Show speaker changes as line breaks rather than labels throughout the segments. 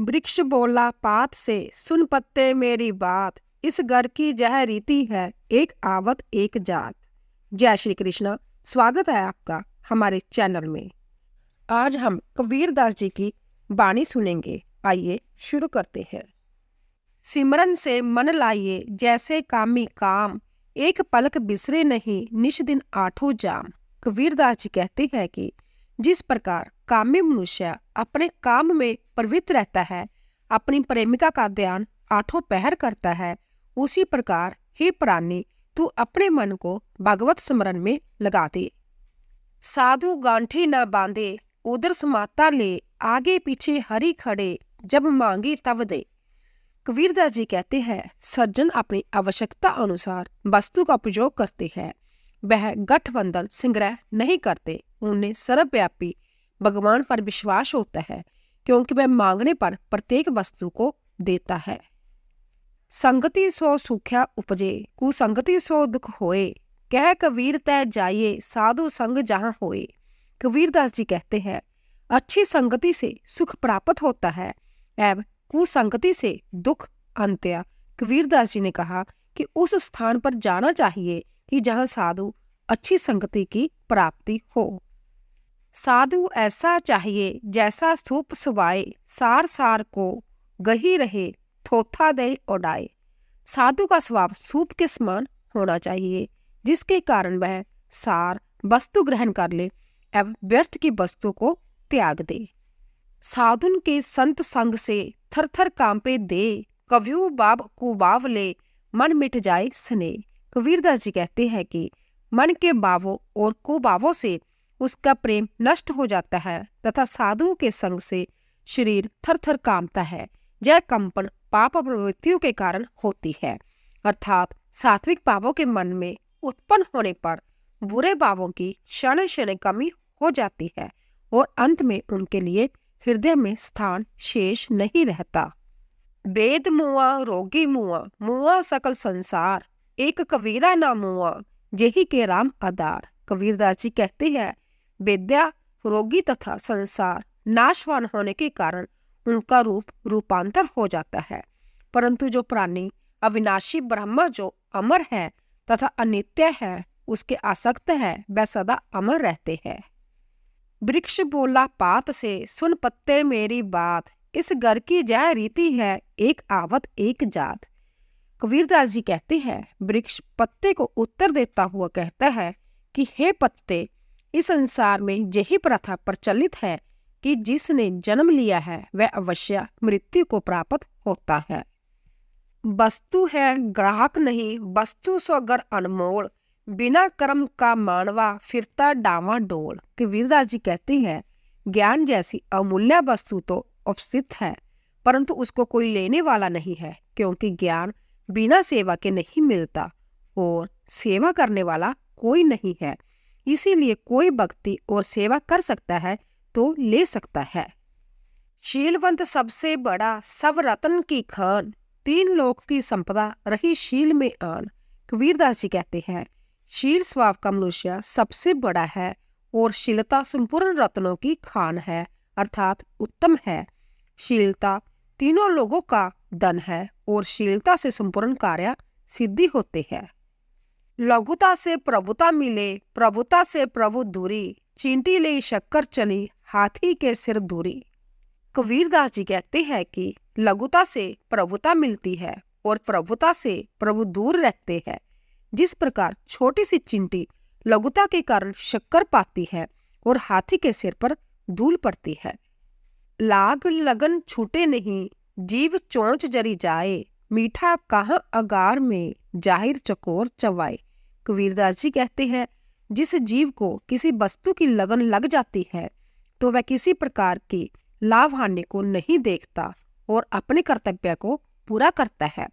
वृक्ष बोला पात से, सुन पत्ते मेरी बात, इस घर की यह रीति है, एक आवत एक जात। जय श्री कृष्ण। स्वागत है आपका हमारे चैनल में। आज हम कबीरदास जी की वाणी सुनेंगे। आइए शुरू करते हैं। सिमरन से मन लाइए जैसे कामी काम, एक पलक बिसरे नहीं निश दिन आठों जाम। कबीरदास जी कहते हैं कि जिस प्रकार कामी मनुष्य अपने काम में प्रवृत्त रहता है, अपनी प्रेमिका का ध्यान आठों पहर करता है, उसी प्रकार हे प्राणी तू अपने मन को भगवत स्मरण में लगा दे। साधु गांठी न बांधे उधर समाता ले, आगे पीछे हरि खड़े जब मांगी तब दे। कबीरदास जी कहते हैं सज्जन अपनी आवश्यकता अनुसार वस्तु का उपयोग करते हैं। वह गठबंधन संग्रह नहीं करते। उन्हें सर्वव्यापी भगवान पर विश्वास होता है, क्योंकि वह मांगने पर प्रत्येक वस्तु को देता है। संगति सो सुख्या उपजे, कुसंगति सो दुख होए, कह कबीर तय जाइए साधु संग जहां होए। कबीरदास जी कहते हैं अच्छी संगति से सुख प्राप्त होता है एवं कुसंगति से दुख अंत्य। कबीरदास जी ने कहा कि उस स्थान पर जाना चाहिए कि जहां साधु अच्छी संगति की प्राप्ति हो। साधु ऐसा चाहिए जैसा सूप सुवाए, सार सार को गही रहे थोथा दे उड़ाए। साधु का स्वभाव सूप के समान होना चाहिए, जिसके कारण वह सार वस्तु ग्रहण कर ले एवं व्यर्थ की वस्तु को त्याग दे। साधुन के संत संग से थर थर कांपे दे, कव्यू बाब कुबाव ले मन मिट जाए स्ने। कबीरदास जी कहते हैं कि मन के भावों और कुभावों से उसका प्रेम नष्ट हो जाता है तथा साधु के संग से शरीर थर थर कांपता है। यह कंपन पाप प्रवृत्तियों के कारण होती है, अर्थात सात्विक भावों के मन में उत्पन्न होने पर बुरे भावों की क्षण क्षण कमी हो जाती है और अंत में उनके लिए हृदय में स्थान शेष नहीं रहता। वेद मुआ रोगी मुआ, मुआ सकल संसार, एक कबीरा ना मुआ, जेही के राम आधार। कबीरदास जी कहते हैं विद्या रोगी तथा संसार नाशवान होने के कारण उनका रूपांतर हो जाता है, परंतु जो प्राणी अविनाशी ब्रह्म जो अमर है तथा अनित्य है, उसके आसक्त है, वह सदा अमर रहते हैं। वृक्ष बोला पात से, सुन पत्ते मेरी बात, इस घर की यह रीति है, एक आवत एक जात। कबीरदास जी कहते हैं वृक्ष पत्ते को उत्तर देता हुआ कहता है कि हे पत्ते, इस संसार में यही प्रथा प्रचलित है कि जिसने जन्म लिया है वह अवश्य मृत्यु को प्राप्त होता है। वस्तु है ग्राहक नहीं, वस्तु सौगर अनमोल, बिना कर्म का मानवा फिरता डावा डोल। कबीरदास जी कहते हैं ज्ञान जैसी अमूल्य वस्तु तो उपस्थित है, परंतु उसको कोई लेने वाला नहीं है, क्योंकि ज्ञान बिना सेवा के नहीं मिलता और सेवा करने वाला कोई नहीं है। इसीलिए कोई भक्ति और सेवा कर सकता है तो ले सकता है। शीलवंत सबसे बड़ा, सब रतन की खान, तीन लोक की संपदा रही शील में आन। कबीरदास जी कहते हैं शील स्वभाव का मनुष्य सबसे बड़ा है और शीलता संपूर्ण रत्नों की खान है, अर्थात उत्तम है। शीलता तीनों लोगों का धन है और शीलता से संपूर्ण कार्य सिद्धि होते हैं। लघुता से प्रभुता मिले, प्रभुता से प्रभु दूरी, चींटी ले शक्कर चली हाथी के सिर दूरी। कबीरदास जी कहते हैं कि लघुता से प्रभुता मिलती है और प्रभुता से प्रभु दूर रहते हैं। जिस प्रकार छोटी सी चींटी लघुता के कारण शक्कर पाती है और हाथी के सिर पर धूल पड़ती है। लाग लगन छूटे नहीं, जीव चोंच जरी जाए, मीठा कहाँ अगार में जाहिर चकोर चवाए। कबीरदास जी कहते हैं जिस जीव को किसी वस्तु की लगन लग जाती है तो वह किसी प्रकार की लाभ हानि को नहीं देखता और अपने कर्तव्य को पूरा करता है,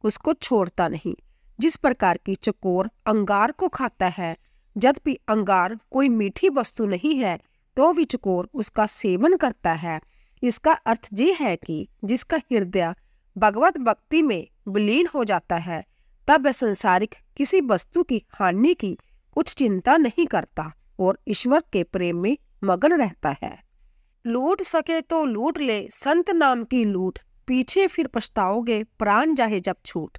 उसको छोड़ता नहीं। जिस प्रकार की चकोर अंगार को खाता है, यद्यपि अंगार कोई मीठी वस्तु नहीं है तो भी चकोर उसका सेवन करता है। इसका अर्थ ये है कि जिसका हृदय भगवत भक्ति में विलीन हो जाता है, तब वह संसारिक किसी वस्तु की हानि की कुछ चिंता नहीं करता और ईश्वर के प्रेम में मगन रहता है। लूट सके तो लूट ले संत नाम की लूट, पीछे फिर पछताओगे प्राण जाहे जब छूट।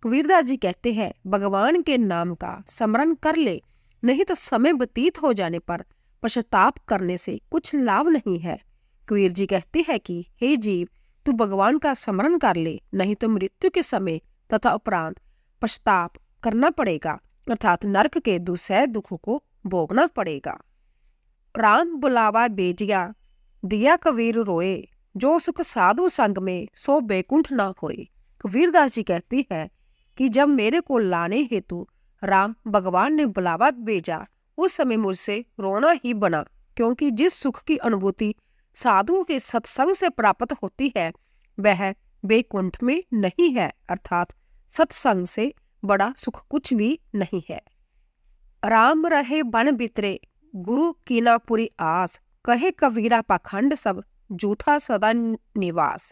कबीरदास जी कहते हैं भगवान के नाम का स्मरण कर ले, नहीं तो समय व्यतीत हो जाने पर पश्चाताप करने से कुछ लाभ नहीं है। कबीर जी कहते हैं कि हे जीव, तू भगवान का स्मरण कर ले, नहीं तो मृत्यु के समय तथा उपरांत पश्चाताप करना पड़ेगा, अर्थात नरक के दुसह दुखों को भोगना पड़ेगा। राम बुलावा बेजिया दिया कबीर रोए, जो सुख साधु संग में सो बैकुंठ ना होए। कबीरदास जी कहती है कि जब मेरे को लाने हेतु राम भगवान ने बुलावा भेजा, उस समय मुझसे रोना ही बना, क्योंकि जिस सुख की अनुभूति साधुओं के सत्संग से प्राप्त होती है वह बैकुंठ में नहीं है, अर्थात सत्संग से बड़ा सुख कुछ भी नहीं है। राम रहे बन बितरे गुरु कीना पुरी आस, कहे कबीरा पाखंड सब झूठा सदा निवास।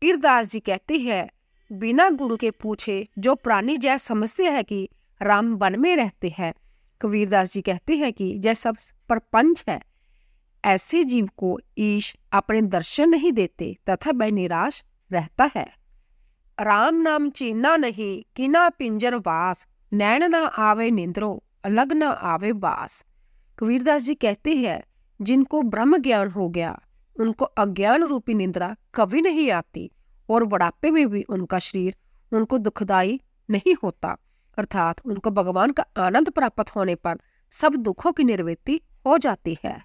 कबीरदास जी कहते हैं बिना गुरु के पूछे जो प्राणी जय समझते हैं कि राम वन में रहते हैं, कबीरदास जी कहते हैं कि जय सब परपंच है, ऐसे जीव को ईश अपने दर्शन नहीं देते तथा वह निराश रहता है। राम नाम चीना नहीं किना पिंजर वास, नैन ना आवे निंद्रो अलग ना आवे बास। कबीरदास जी कहते हैं जिनको ब्रह्म ज्ञान हो गया उनको अज्ञान रूपी निंद्रा कभी नहीं आती, और बुढ़ापे में भी उनका शरीर उनको दुखदाई नहीं होता, अर्थात उनको भगवान का आनंद प्राप्त होने पर सब दुखों की निवृत्ति हो जाती है।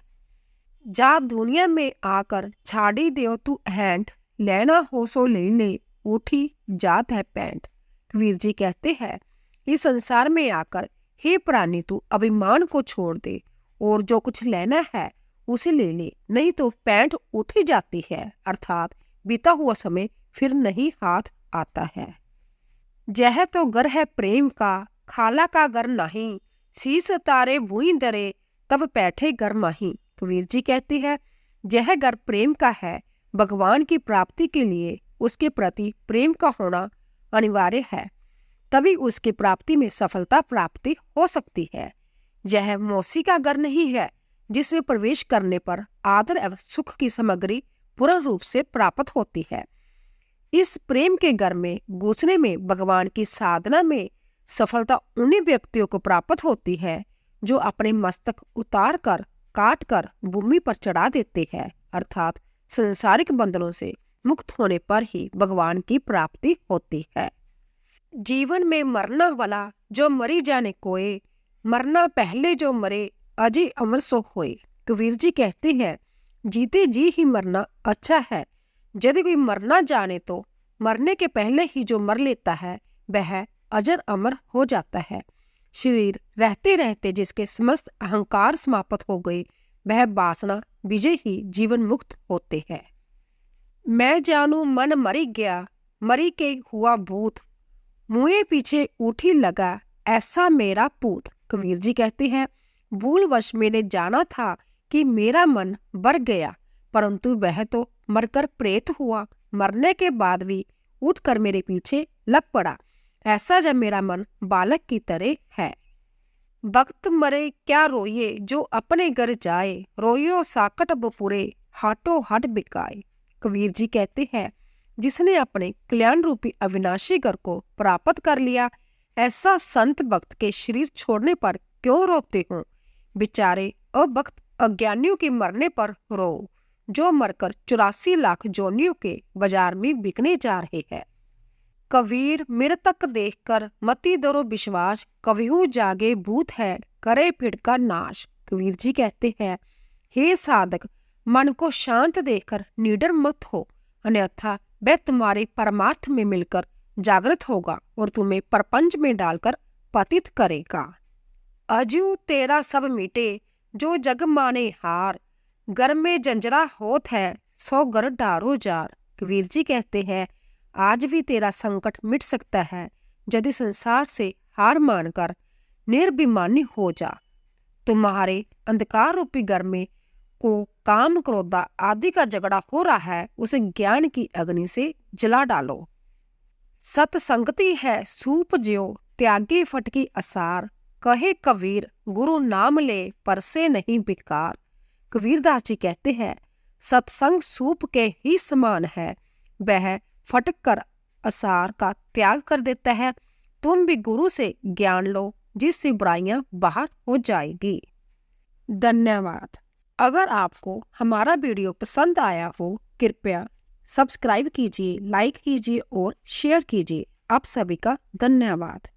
जा दुनिया में आकर छाड़ी देव तू हैंट, लेना हो सो ले ले उठी जात है पैंट। कबीर जी कहते हैं इस संसार में आकर हे प्राणी तू अभिमान को छोड़ दे और जो कुछ लेना है उसे ले ले, नहीं तो पैंट उठी जाती है, अर्थात बीता हुआ समय फिर नहीं हाथ आता है। जह तो घर है प्रेम का खाला का घर नहीं, शीस तारे भूई दरे तब बैठे घर माही। कबीर जी कहते हैं जह घर प्रेम का है, भगवान की प्राप्ति के लिए उसके प्रति प्रेम का होना अनिवार्य है, तभी उसकी प्राप्ति में सफलता प्राप्ति हो सकती है। यह मौसी का घर नहीं है जिसमें प्रवेश करने पर आदर एवं सुख की सामग्री पूर्ण रूप से प्राप्त होती है। इस प्रेम के घर में घुसने में भगवान की साधना में सफलता उन्हीं व्यक्तियों को प्राप्त होती है जो अपने मस्तक उतार कर काट कर भूमि पर चढ़ा देते हैं, अर्थात संसारिक बंधनों से मुक्त होने पर ही भगवान की प्राप्ति होती है। जीवन में मरना वाला जो मरी जाने कोय, मरना पहले जो मरे अजय अमर सो होए। कबीर जी कहते हैं जीते जी ही मरना अच्छा है, यदि कोई मरना जाने तो मरने के पहले ही जो मर लेता है वह अजर अमर हो जाता है। शरीर रहते रहते जिसके समस्त अहंकार समाप्त हो गए वह वासना विजय ही जीवन मुक्त होते हैं। मैं जानू मन मरी गया मरी के हुआ भूत, मुँह पीछे उठी लगा ऐसा मेरा पूत। कबीर जी कहते हैं भूलवश मैंने जाना था कि मेरा मन मर गया, परंतु वह तो मरकर प्रेत हुआ, मरने के बाद भी उठकर मेरे पीछे लग पड़ा, ऐसा जब मेरा मन बालक की तरह है। वक्त मरे क्या रोइए जो अपने घर जाए, रोइयो साकट बपुरे हाटो हट बिकाए। कबीर जी कहते हैं जिसने अपने कल्याण रूपी अविनाशी घर को प्राप्त कर लिया, ऐसा संत भक्त के शरीर छोड़ने पर क्यों रोते हो। बेचारे अभक्त अज्ञानियों के मरने पर रो, जो मरकर 84 लाख जोनियों के बाजार में बिकने जा रहे हैं। कबीर मृतक देखकर मति दरो विश्वास, कविहू जागे भूत है करे पीड़ का नाश। कबीर जी कहते हैं हे साधक, मन को शांत देखकर निडर मत हो, अन्यथा वह तुम्हारे परमार्थ में मिलकर जागृत होगा और तुम्हें प्रपंच में डालकर पतित करेगा। अजू तेरा सब मिटे जो जग माने हार, घर में जंजरा होत है सौ घर डारो जार। कबीर जी कहते हैं आज भी तेरा संकट मिट सकता है यदि संसार से हार मानकर निर्भिमानी हो जा। तुम्हारे अंधकार रूपी घर में को काम क्रोधा आदि का झगड़ा हो रहा है, उसे ज्ञान की अग्नि से जला डालो। सतसंगति है सूप ज्यो त्यागी फटकी असार, कहे कबीर गुरु नाम ले पर से नहीं बिकार। कबीरदास जी कहते हैं, सत्संग सूप के ही समान है, वह फटक कर असार का त्याग कर देता है। तुम भी गुरु से ज्ञान लो, जिससे बुराइयां बाहर हो जाएगी। धन्यवाद। अगर आपको हमारा वीडियो पसंद आया हो, कृपया सब्सक्राइब कीजिए, लाइक कीजिए और शेयर कीजिए। आप सभी का धन्यवाद।